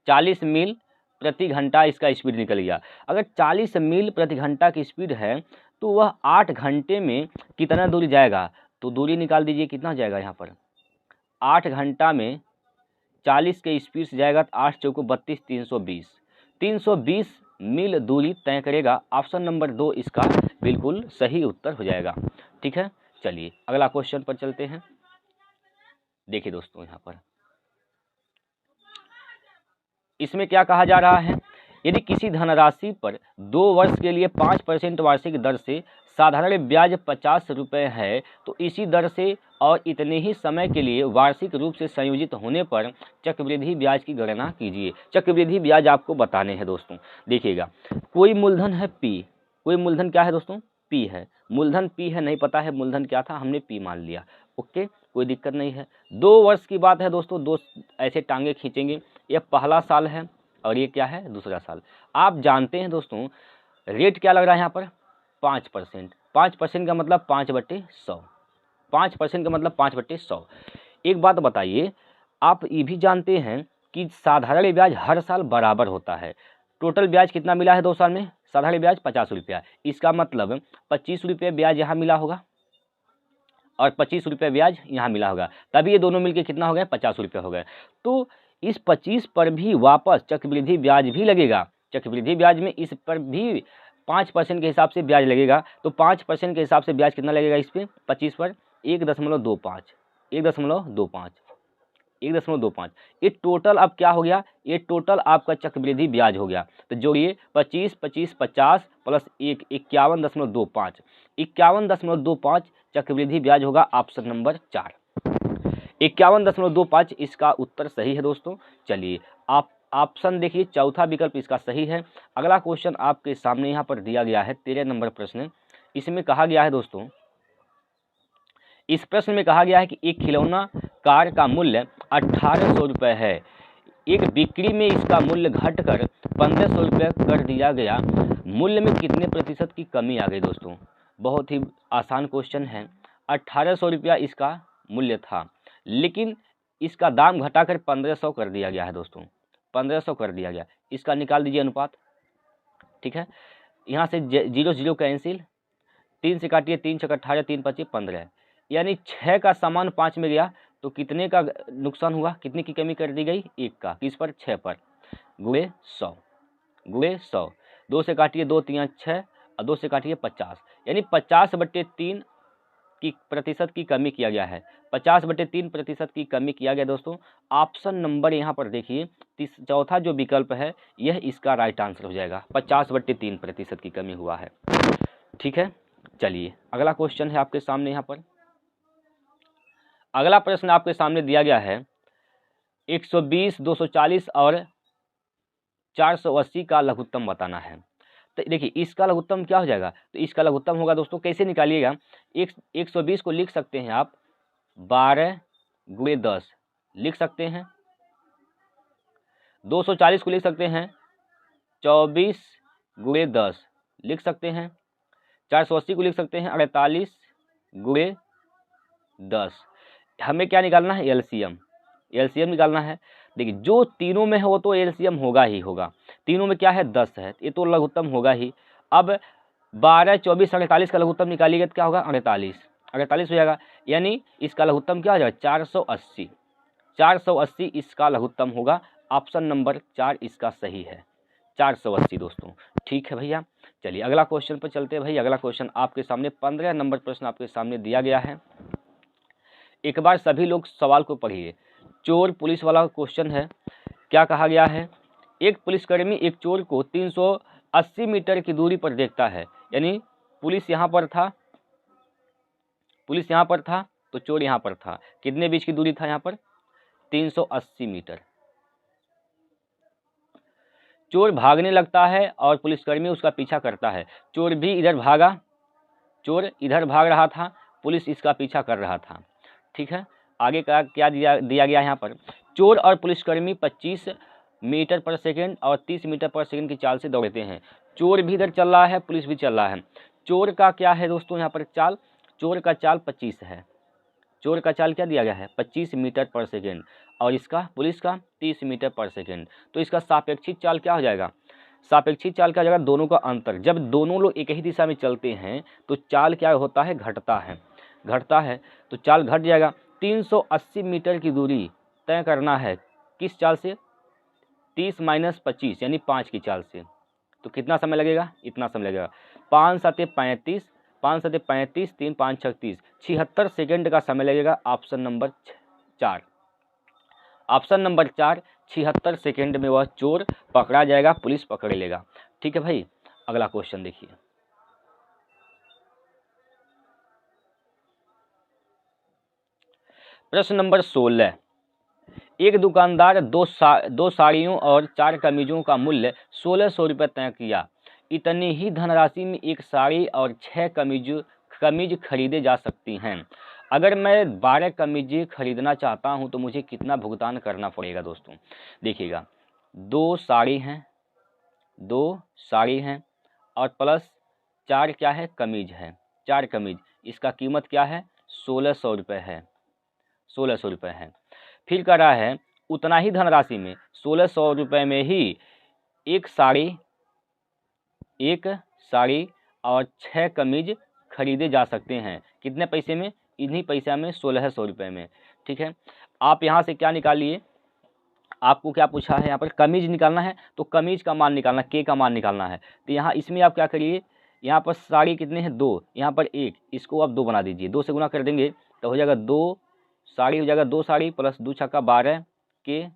40 मील प्रति घंटा इसका स्पीड निकल गया। अगर 40 मील प्रति घंटा की स्पीड है तो वह 8 घंटे में कितना दूरी जाएगा, तो दूरी निकाल दीजिए कितना जाएगा यहाँ पर, 8 घंटा में 40 के स्पीड से जाएगा तो 8 चौको 32, 320, 320 मील दूरी तय करेगा। ऑप्शन नंबर 2 इसका बिल्कुल सही उत्तर हो जाएगा। ठीक है, चलिए अगला क्वेश्चन पर चलते हैं। देखिए दोस्तों, यहाँ पर इसमें क्या कहा जा रहा है, यदि किसी धनराशि पर 2 वर्ष के लिए 5% वार्षिक दर से साधारण ब्याज 50 रुपये है तो इसी दर से और इतने ही समय के लिए वार्षिक रूप से संयोजित होने पर चक्रवृद्धि ब्याज की गणना कीजिए। चक्रवृद्धि ब्याज आपको बताने हैं दोस्तों। देखिएगा, कोई मूलधन है P, कोई मूलधन क्या है दोस्तों, P है, मूलधन P है, नहीं पता है मूलधन क्या था, हमने P मान लिया। ओके, कोई दिक्कत नहीं है। 2 वर्ष की बात है दोस्तों, 2 ऐसे टांगे खींचेंगे, यह पहला साल है और ये क्या है, दूसरा साल। आप जानते हैं दोस्तों रेट क्या लग रहा है यहाँ पर, 5%, 5% का मतलब 5/100, 5% का मतलब 5/100। एक बात बताइए, आप ये भी जानते हैं कि साधारण ब्याज हर साल बराबर होता है। टोटल ब्याज कितना मिला है 2 साल में, साधारण ब्याज 50 रुपया, इसका मतलब 25 रुपये ब्याज यहाँ मिला होगा और 25 रुपये ब्याज यहाँ मिला होगा, तभी ये दोनों मिलके कितना हो गया, 50 रुपये हो गए। तो इस 25 पर भी वापस चक्रवृद्धि ब्याज भी लगेगा। चक्रवृद्धि ब्याज में इस पर भी 5% के हिसाब से ब्याज लगेगा। तो 5% के हिसाब से ब्याज कितना लगेगा इस पर, 25 पर 1.25, 1.25, 1.25। ये टोटल अब क्या हो गया, ये टोटल आपका चक्रवृद्धि ब्याज हो गया। तो जोड़िए 25, 25, 50 प्लस 1, 51.25, 51.25 चक्रवृद्धि ब्याज होगा। ऑप्शन नंबर 4, 51.25 इसका उत्तर सही है दोस्तों। चलिए आप ऑप्शन देखिए, चौथा विकल्प इसका सही है। अगला क्वेश्चन आपके सामने यहाँ पर दिया गया है, 13 नंबर प्रश्न। इसमें कहा गया है दोस्तों, इस प्रश्न में कहा गया है कि एक खिलौना कार का मूल्य 1800 रुपये है, एक बिक्री में इसका मूल्य घटकर 1500 रुपये कर दिया गया, मूल्य में कितने प्रतिशत की कमी आ गई दोस्तों। बहुत ही आसान क्वेश्चन है। 1800 रुपया इसका मूल्य था, लेकिन इसका दाम घटाकर 1500 कर दिया गया है दोस्तों, 1500 कर दिया गया। इसका निकाल दीजिए अनुपात। ठीक है, यहाँ से 0 0 कैंसिल, 3 से काटिए, 3 6 18, 3 25 15, यानी 6 का सामान 5 में गया तो कितने का नुकसान हुआ, कितने की कमी कर दी गई, 1 का, किस पर, 6 पर, गुणे 100, गुणे 100। 2 से काटिए, 2 3 6 और 2 से काटिए 50, यानी 50/3 की प्रतिशत की कमी किया गया है, 50/3% की कमी किया गया दोस्तों। ऑप्शन नंबर यहाँ पर देखिए, चौथा जो विकल्प है यह इसका राइट आंसर हो जाएगा, 50/3% की कमी हुआ है। ठीक है, चलिए अगला क्वेश्चन है आपके सामने। यहाँ पर अगला प्रश्न आपके सामने दिया गया है, 120, 240 और 480 का लघुत्तम बताना है। तो देखिए इसका लघुत्तम क्या हो जाएगा, तो इसका लघुत्तम होगा दोस्तों, कैसे निकालिएगा, 120 को लिख सकते हैं आप 12×10 लिख सकते हैं, 240 को लिख सकते हैं 24×10 लिख सकते हैं, 480 को लिख सकते हैं 48 गुणे 10। हमें क्या निकालना है? एलसीएम। एलसीएम निकालना है। देखिए जो तीनों में है वो तो एलसीएम होगा ही होगा। तीनों में क्या है? 10 है, ये तो लघुत्तम होगा ही। अब 12, 24, 48 का लघुत्तम निकालिएगा तो क्या होगा? 48। 48 हो जाएगा, यानी इसका लघुत्तम क्या हो जाएगा? 480। 480 इसका लघुत्तम होगा। ऑप्शन नंबर 4 इसका सही है, 480 दोस्तों। ठीक है भैया, चलिए अगला क्वेश्चन पर चलते हैं भाई। अगला क्वेश्चन आपके सामने 15 नंबर प्रश्न आपके सामने दिया गया है। एक बार सभी लोग सवाल को पढ़िए। चोर पुलिस वाला क्वेश्चन है। क्या कहा गया है? एक पुलिसकर्मी एक चोर को 380 मीटर की दूरी पर देखता है, यानी पुलिस यहाँ पर था, पुलिस यहाँ पर था तो चोर यहाँ पर था। कितने बीच की दूरी था यहाँ पर? 380 मीटर। चोर भागने लगता है और पुलिसकर्मी उसका पीछा करता है। चोर भी इधर भागा, चोर इधर भाग रहा था, पुलिस इसका पीछा कर रहा था। ठीक है, आगे का क्या दिया गया यहाँ पर? चोर और पुलिसकर्मी 25 मीटर पर सेकेंड और 30 मीटर पर सेकेंड की चाल से दौड़ते हैं। चोर भी इधर चल रहा है, पुलिस भी चल रहा है। चोर का क्या है दोस्तों यहाँ पर चाल? चोर का चाल 25 है। चोर का चाल क्या दिया गया है? 25 मीटर पर सेकेंड, और इसका पुलिस का 30 मीटर पर सेकेंड। तो इसका सापेक्षिक चाल क्या हो जाएगा? सापेक्षिक चाल क्या हो जाएगा? दोनों का अंतर। जब दोनों लोग एक ही दिशा में चलते हैं तो चाल क्या होता है? घटता है, घटता है, तो चाल घट जाएगा। 380 मीटर की दूरी तय करना है किस चाल से? 30 माइनस 25 यानी 5 की चाल से। तो कितना समय लगेगा? इतना समय लगेगा। 5 7 35, 5 7 35, 3 5 36, 76 सेकेंड का समय लगेगा। Option number 4, option number 4, 76 second में वह चोर पकड़ा जाएगा, पुलिस पकड़ लेगा। ठीक है भाई, अगला क्वेश्चन देखिए। प्रश्न नंबर 16। एक दुकानदार दो साड़ियों और 4 कमीजों का मूल्य 1600 रुपये तय किया। इतनी ही धनराशि में एक साड़ी और 6 कमीज खरीदे जा सकती हैं। अगर मैं 12 कमीजें खरीदना चाहता हूं तो मुझे कितना भुगतान करना पड़ेगा? दोस्तों देखिएगा, 2 साड़ी हैं और प्लस 4 क्या है? कमीज है। 4 कमीज, इसका कीमत क्या है? 1600 रुपये है, 1600 रुपये है। फिर कह रहा है उतना ही धनराशि में 1600 रुपये में ही एक साड़ी और 6 कमीज खरीदे जा सकते हैं। कितने पैसे में? इन्हीं पैसा में, 1600 रुपये में। ठीक है, आप यहाँ से क्या निकालिए? आपको क्या पूछा है यहाँ पर? कमीज निकालना है, तो कमीज का मान निकालना, के का मान निकालना है। तो यहाँ इसमें आप क्या करिए? यहाँ पर साड़ी कितने हैं? 2, यहाँ पर 1, इसको आप 2 बना दीजिए। 2 से गुना कर देंगे तो हो जाएगा 2 साड़ी, हो जाएगा 2 साड़ी प्लस 2 छक्का 12 के,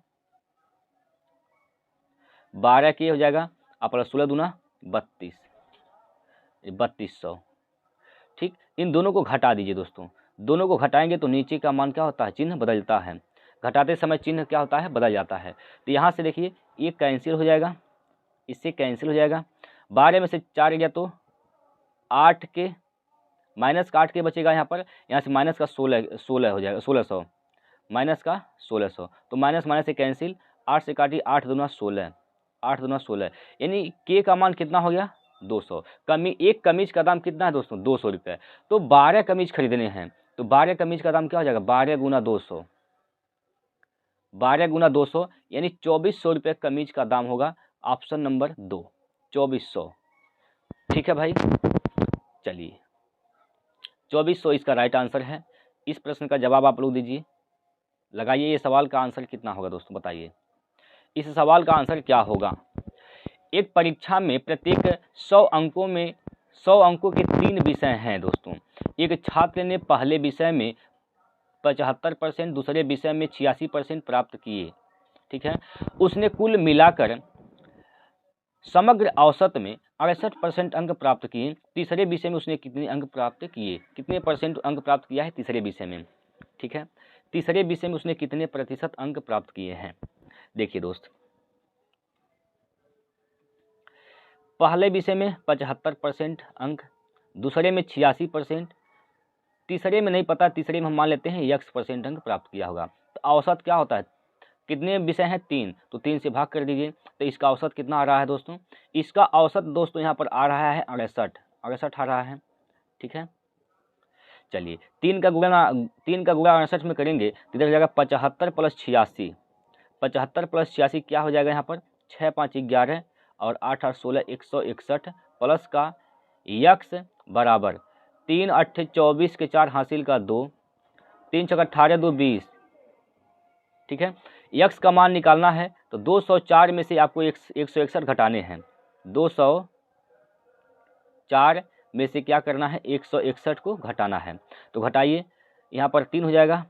12 के हो जाएगा, और प्लस 16 दूना 32, 3200। ठीक, इन दोनों को घटा दीजिए दोस्तों। दोनों को घटाएंगे तो नीचे का मान क्या होता है? चिन्ह बदलता है। घटाते समय चिन्ह क्या होता है? बदल जाता है। तो यहाँ से देखिए ये कैंसिल हो जाएगा, इससे कैंसिल हो जाएगा। 12 में से 4 गया तो 8 के, माइनस का 8 के बचेगा यहाँ पर। यहाँ से माइनस का 16 हो जाएगा, 1600 माइनस का 1600, तो माइनस माइनस से कैंसिल। 8 से काटिए, 8 दूना 16, 8 दूना 16, यानी के का मान कितना हो गया? 200। एक कमीज का दाम कितना है दोस्तों? 200 रुपये। तो 12 कमीज खरीदने हैं, तो 12 कमीज का दाम क्या हो जाएगा? 12 गुना 200, 12 गुना 200 यानी 2400 रुपये कमीज का दाम होगा। Option number 2, 2400। ठीक है भाई, चलिए 2400 इसका राइट आंसर है। इस प्रश्न का जवाब आप लोग दीजिए, लगाइए। ये सवाल का आंसर कितना होगा दोस्तों, बताइए। इस सवाल का आंसर क्या होगा? एक परीक्षा में प्रत्येक 100 अंकों के 3 विषय हैं दोस्तों। एक छात्र ने पहले विषय में 75%, दूसरे विषय में 86% प्राप्त किए। ठीक है, उसने कुल मिलाकर समग्र औसत में 68% अंक प्राप्त किए। तीसरे विषय में उसने कितने अंक प्राप्त किए? कितने परसेंट अंक प्राप्त किया है तीसरे विषय में? ठीक है, तीसरे विषय में उसने कितने प्रतिशत अंक प्राप्त किए हैं? देखिए दोस्त, पहले विषय में 75% अंक, दूसरे में 86%, तीसरे में नहीं पता, तीसरे में हम मान लेते हैं x% अंक प्राप्त किया होगा। तो औसत क्या होता है? कितने विषय हैं? 3, तो 3 से भाग कर दीजिए। तो इसका औसत कितना आ रहा है दोस्तों? इसका औसत दोस्तों यहाँ पर आ रहा है 68। 68 आ रहा है। ठीक है, चलिए 3 का गुणा 68 में करेंगे तो इधर हो जाएगा 75 प्लस 86। 75 प्लस 86 क्या हो जाएगा यहाँ पर 6 5 11 और 8 8 16 161 प्लस का यक्स बराबर 3 8 24 के 4 हासिल का 2, 3 6 18 2 20। ठीक है, यक्स का मान निकालना है तो 204 में से आपको 161 घटाने हैं। 204 में से क्या करना है 161 को घटाना है, तो घटाइए, यहाँ पर 3 हो जाएगा,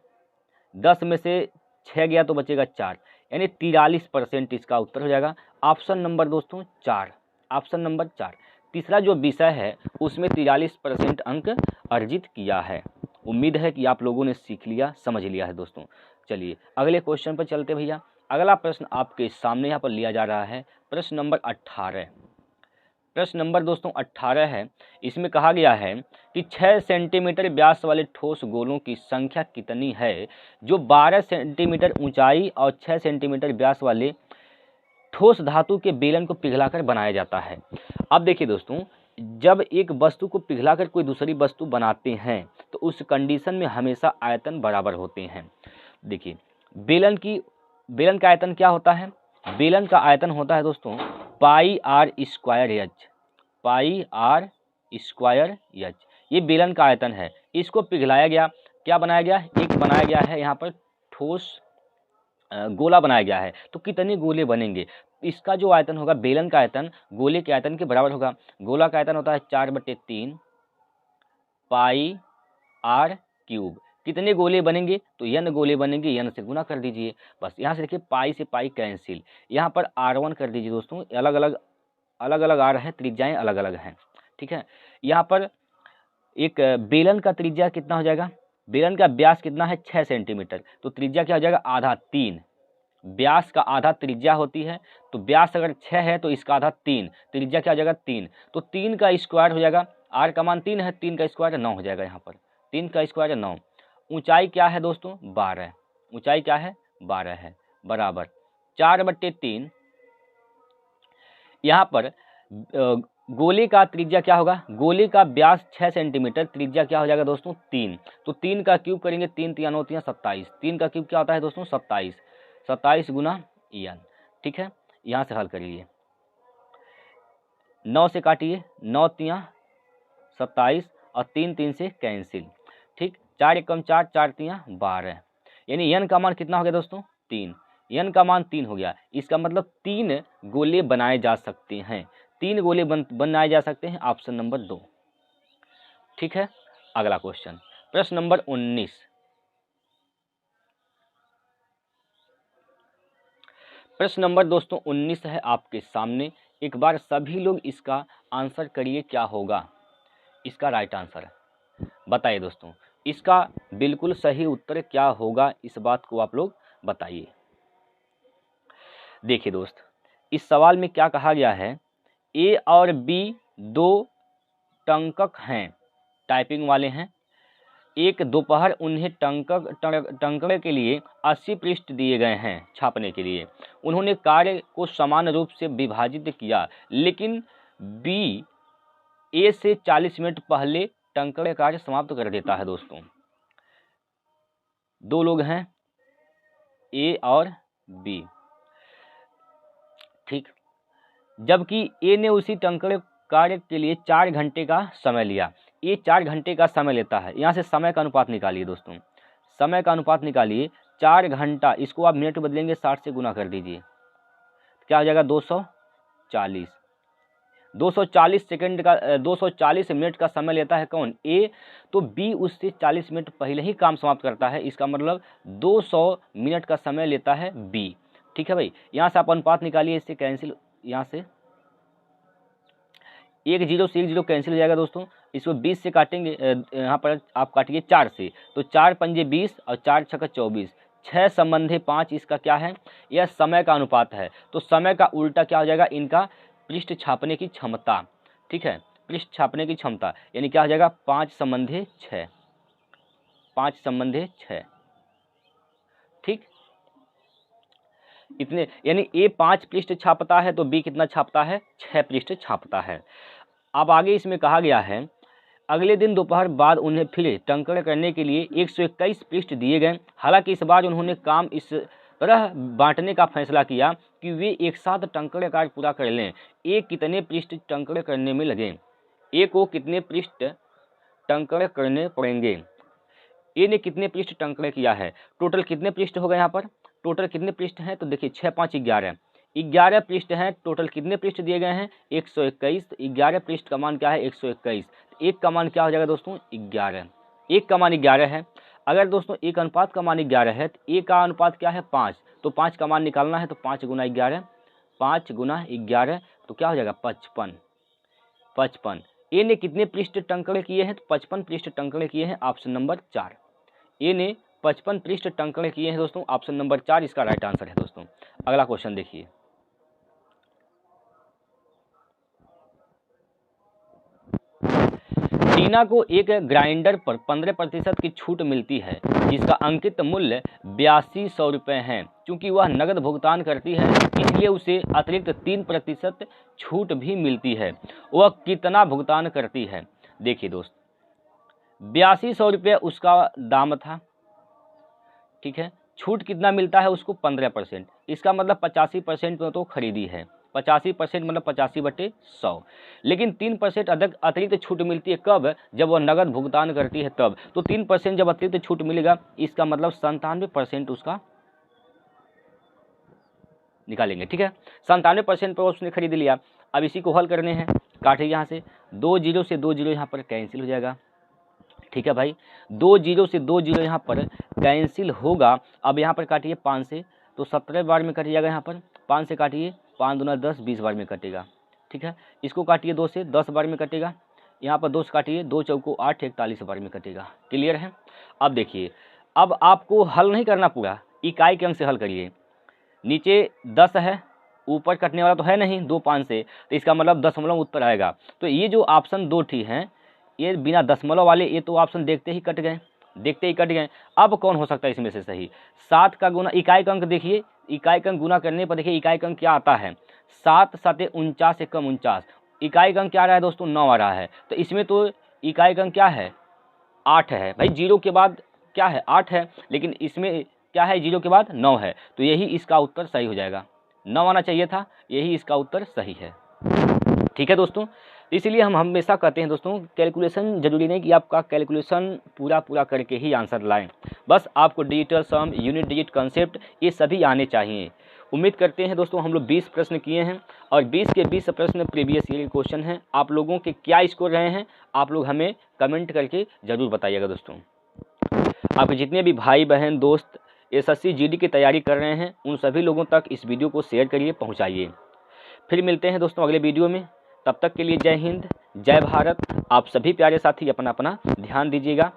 10 में से 6 गया तो बचेगा 4, यानी 43% इसका उत्तर हो जाएगा ऑप्शन नंबर दोस्तों 4। ऑप्शन नंबर 4 तीसरा जो विषय है उसमें 43% अंक अर्जित किया है। उम्मीद है कि आप लोगों ने सीख लिया, समझ लिया है दोस्तों। चलिए अगले क्वेश्चन पर चलते भैया। अगला प्रश्न आपके सामने यहाँ पर लिया जा रहा है प्रश्न नंबर 18। प्रश्न नंबर दोस्तों 18 है। इसमें कहा गया है कि 6 सेंटीमीटर व्यास वाले ठोस गोलों की संख्या कितनी है जो 12 सेंटीमीटर ऊंचाई और 6 सेंटीमीटर व्यास वाले ठोस धातु के बेलन को पिघलाकर बनाया जाता है। अब देखिए दोस्तों, जब एक वस्तु को पिघलाकर कोई दूसरी वस्तु बनाते हैं तो उस कंडीशन में हमेशा आयतन बराबर होते हैं। देखिए बेलन का आयतन क्या होता है, बेलन का आयतन होता है दोस्तों pi r square h. Pi r square h ये बेलन का आयतन है। इसको पिघलाया गया, क्या बनाया गया, एक बनाया गया है यहाँ पर ठोस गोला बनाया गया है। तो कितने गोले बनेंगे, इसका जो आयतन होगा बेलन का आयतन गोले के आयतन के बराबर होगा। गोला का आयतन होता है 4/3 पाई आर क्यूब। कितने गोले बनेंगे, तो n गोले बनेंगे, n से गुना कर दीजिए बस। यहाँ से देखिए पाई से पाई कैंसिल, यहाँ पर r1 कर दीजिए दोस्तों। अलग अलग आ रहे हैं, त्रिज्याएं अलग अलग हैं। ठीक है, यहाँ पर एक बेलन का त्रिज्या कितना हो जाएगा, बेलन का व्यास कितना है 6 सेंटीमीटर, तो त्रिज्या क्या हो जाएगा आधा 3। व्यास का आधा त्रिज्या होती है, तो व्यास अगर 6 है तो इसका आधा 3, त्रिज्या क्या हो जाएगा 3, तो 3 का स्क्वायर हो जाएगा, r का मान 3 है, 3 का स्क्वायर 9 हो जाएगा। यहाँ पर 3 का स्क्वायर 9। ऊंचाई क्या है दोस्तों 12, ऊंचाई क्या है 12 है, बराबर 4/3। यहाँ पर गोले का त्रिज्या क्या होगा, गोले का व्यास 6 सेंटीमीटर, त्रिज्या क्या हो जाएगा दोस्तों 3, तो 3 का क्यूब करेंगे, 3 3 9 3 27, 3 का क्यूब क्या होता है दोस्तों 27, 27 गुना n। ठीक है, यहाँ से हल करिए, 9 से काटिए, 9 3 27 और 3 3 से कैंसिल। ठीक, 4 एकम 4, 4 3 12, यानी n का मान कितना हो गया दोस्तों 3, n का मान 3 हो गया। इसका मतलब 3 गोले बनाए जा सकते हैं, 3 गोले बनाए जा सकते हैं, ऑप्शन नंबर 2। ठीक है, अगला क्वेश्चन प्रश्न नंबर 19। प्रश्न नंबर दोस्तों 19 है आपके सामने। एक बार सभी लोग इसका आंसर करिए, क्या होगा इसका राइट आंसर, बताइए दोस्तों इसका बिल्कुल सही उत्तर क्या होगा, इस बात को आप लोग बताइए। देखिए दोस्त, इस सवाल में क्या कहा गया है, ए और बी दो टंकक हैं, टाइपिंग वाले हैं। एक दोपहर उन्हें टंकने के लिए 80 पृष्ठ दिए गए हैं छापने के लिए। उन्होंने कार्य को समान रूप से विभाजित किया, लेकिन बी ए से 40 मिनट पहले टंकने कार्य समाप्त कर देता है। दोस्तों दो लोग हैं ए और बी, ठीक, जबकि ए ने उसी टंकने कार्य के लिए 4 घंटे का समय लिया। ये 4 घंटे का समय लेता है। यहाँ से समय का अनुपात निकालिए दोस्तों, समय का अनुपात निकालिए। 4 घंटा, इसको आप मिनट बदलेंगे 60 से गुना कर दीजिए, क्या हो जाएगा 240। 240 सेकंड का 240 मिनट का समय लेता है कौन, ए, तो बी उससे 40 मिनट पहले ही काम समाप्त करता है। इसका मतलब 200 मिनट का समय लेता है बी। ठीक है भाई, यहाँ से आप अनुपात निकालिए, इससे कैंसिल, यहाँ से 1 0 से 1 0 कैंसिल हो जाएगा दोस्तों। इसको 20 से काटेंगे, यहाँ पर आप काटिए 4 से, तो 4 पंजे 20 और 4 छक्का 24, 6 संबंधे 5, इसका क्या है, यह समय का अनुपात है। तो समय का उल्टा क्या हो जाएगा, इनका पृष्ठ छापने की क्षमता। ठीक है, पृष्ठ छापने की क्षमता, यानी क्या हो जाएगा 5 संबंधे 6, 5 संबंधे 6। ठीक, इतने, यानी ए 5 पृष्ठ छापता है तो बी कितना छापता है, 6 पृष्ठ छापता है। अब आगे इसमें कहा गया है अगले दिन दोपहर बाद उन्हें फिर टंकण करने के लिए 121 पृष्ठ दिए गए। हालांकि इस बार उन्होंने काम इस तरह बांटने का फैसला किया कि वे एक साथ टंकण कार्य पूरा कर लें। एक कितने पृष्ठ टंकण करने में लगे, एक को कितने पृष्ठ टंकण करने पड़ेंगे। ए ने कितने पृष्ठ टंकण किया है, टोटल कितने पृष्ठ हो गए यहाँ पर, टोटल कितने पृष्ठ हैं तो देखिए 6 5 11 11 पृष्ठ हैं। टोटल कितने पृष्ठ दिए गए हैं 121। 11 पृष्ठ का मान क्या है 121। एक का मान क्या हो जाएगा दोस्तों 11। एक का मान 11 है। अगर दोस्तों एक अनुपात का मान 11 है तो एक का अनुपात क्या है 5, तो 5 का मान निकालना है तो 5 गुना 11, 5 गुना 11 तो क्या हो जाएगा 55। 55। ए ने कितने पृष्ठ टंकण किए हैं तो 55 पृष्ठ टंकण किए हैं, ऑप्शन नंबर 4। ए ने 55 पृष्ठ टंकण किए हैं दोस्तों, ऑप्शन नंबर 4 इसका राइट आंसर है दोस्तों। अगला क्वेश्चन देखिए, टीना को एक ग्राइंडर पर 15% की छूट मिलती है जिसका अंकित मूल्य 8200 रुपये है। क्योंकि वह नगद भुगतान करती है इसलिए उसे अतिरिक्त 3% छूट भी मिलती है। वह कितना भुगतान करती है। देखिए दोस्त 8200 रुपये उसका दाम था, ठीक है। छूट कितना मिलता है उसको 15%, इसका मतलब 85% में तो खरीदी है। 85% मतलब 85/100। लेकिन 3% अतिरिक्त छूट मिलती है कब, जब वह नगद भुगतान करती है तब। तो 3% जब अतिरिक्त छूट मिलेगा इसका मतलब 97% उसका निकालेंगे, ठीक है। 97% पर उसने खरीद लिया। अब इसी को हल करने हैं, काटिए यहाँ से 2 जीरो से 2 जीरो यहाँ पर कैंसिल हो जाएगा, ठीक है भाई। 2 जीरो से 2 जीरो यहाँ पर कैंसिल होगा। अब यहाँ पर काटिए 5 से तो 17 बार में कट जाएगा। यहाँ पर 5 से काटिए 5 दूना 10 20 बार में कटेगा, ठीक है। इसको काटिए 2 से 10 बार में कटेगा। यहाँ पर 2 से काटिए 2 चौको 8 41 बार में कटेगा। क्लियर है। अब देखिए अब आपको हल नहीं करना पूरा, इकाई के अंक से हल करिए। नीचे 10 है, ऊपर कटने वाला तो है नहीं 2 5 से, तो इसका मतलब दशमलव उत्तर आएगा। तो ये जो ऑप्शन 2 ठीक हैं ये बिना दशमलव वाले, ये तो ऑप्शन देखते ही कट गए, देखते ही कट गए। अब कौन हो सकता है इसमें से सही। 7 का गुना इकाई का अंक देखिए, इकाई का अंक गुना करने पर देखिए इकाई का अंक क्या आता है 7 7 49 एकम 49। इकाई का अंक क्या आ रहा है दोस्तों 9 आ रहा है। तो इसमें तो इकाई का अंक क्या है 8 है भाई, जीरो के बाद क्या है 8 है, लेकिन इसमें क्या है जीरो के बाद 9 है। तो यही इसका उत्तर सही हो जाएगा, 9 आना चाहिए था, यही इसका उत्तर सही है, ठीक है दोस्तों। इसलिए हम हमेशा कहते हैं दोस्तों कैलकुलेशन जरूरी नहीं कि आपका कैलकुलेशन पूरा करके ही आंसर लाएं, बस आपको डिजिटल सम, यूनिट डिजिट कंसेप्ट ये सभी आने चाहिए। उम्मीद करते हैं दोस्तों हम लोग 20 प्रश्न किए हैं और 20 के 20 प्रश्न प्रीवियस ईयर के क्वेश्चन हैं। आप लोगों के क्या स्कोर रहे हैं आप लोग हमें कमेंट करके ज़रूर बताइएगा दोस्तों। आपके जितने भी भाई बहन दोस्त SSC GD की तैयारी कर रहे हैं उन सभी लोगों तक इस वीडियो को शेयर करिए, पहुँचाइए। फिर मिलते हैं दोस्तों अगले वीडियो में, तब तक के लिए जय हिंद, जय भारत। आप सभी प्यारे साथी अपना ध्यान दीजिएगा।